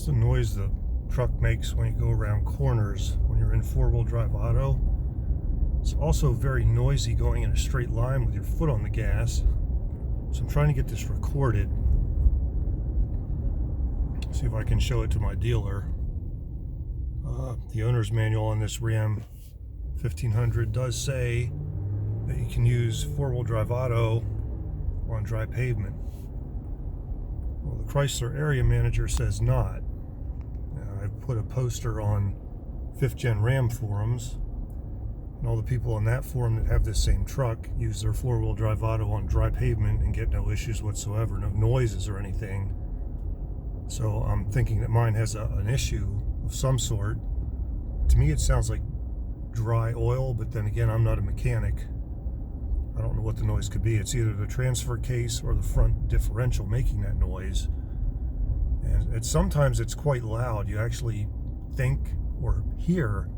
the noise the truck makes when you go around corners when you're in four-wheel drive auto. It's also very noisy going in a straight line with your foot on the gas. So I'm trying to get this recorded. See if I can show it to my dealer. The owner's manual on this Ram 1500 does say that you can use four-wheel drive auto on dry pavement. Well, the Chrysler area manager says not. I've put a poster on 5th Gen Ram forums, and all the people on that forum that have this same truck use their four-wheel drive auto on dry pavement and get no issues whatsoever, no noises or anything. So I'm thinking that mine has an issue of some sort. To me it sounds like dry oil, but then again, I'm not a mechanic. I don't know what the noise could be. It's either the transfer case or the front differential making that noise. And sometimes it's quite loud. You actually think or hear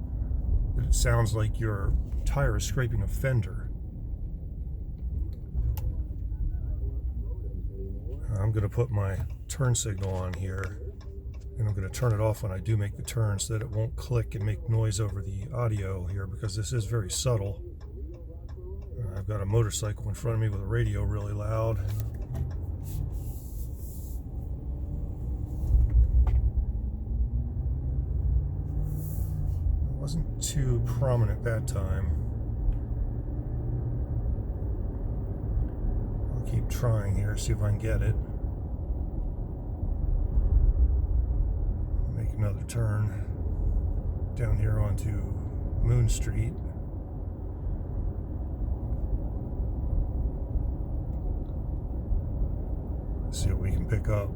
that it sounds like your tire is scraping a fender. I'm going to put my turn signal on here, and I'm going to turn it off when I do make the turn so that it won't click and make noise over the audio here, because this is very subtle. I've got a motorcycle in front of me with a radio really loud. It wasn't too prominent that time. I'll keep trying here, see if I can get it. Make another turn down here onto Moon Street. See what we can pick up.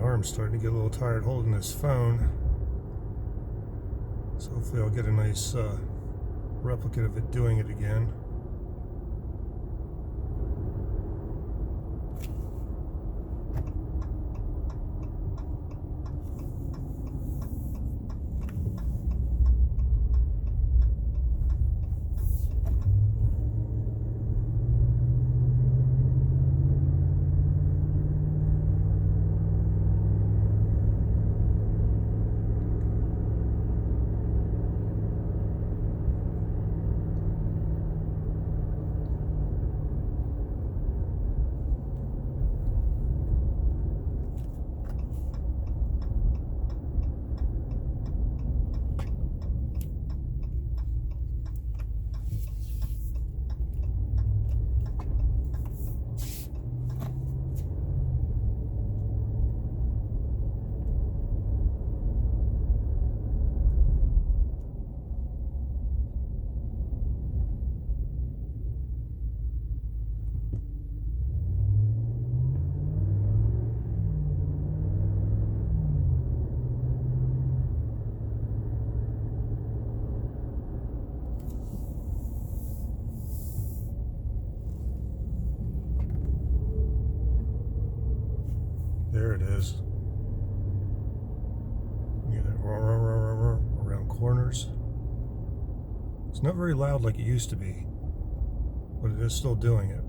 I'm starting to get a little tired holding this phone, so hopefully I'll get a nice replicate of it doing it again. There it is. You get it around corners. It's not very loud like it used to be, but it is still doing it.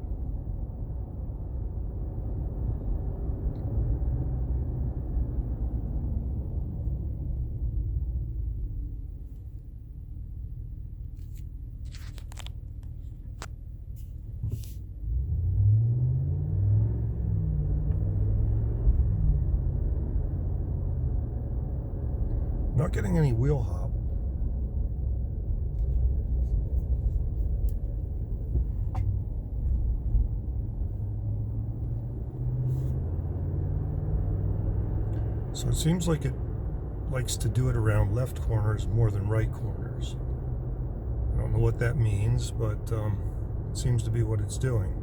Not getting any wheel hop. So it seems like it likes to do it around left corners more than right corners. I don't know what that means, but it seems to be what it's doing.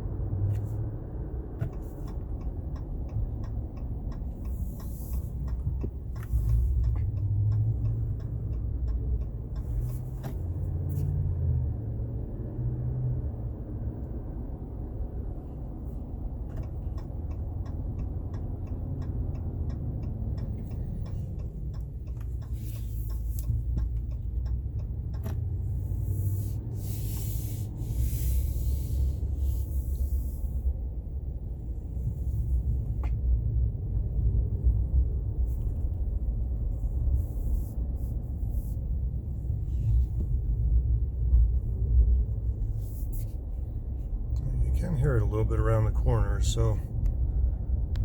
can hear it a little bit around the corner, so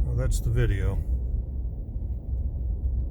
well, that's the video.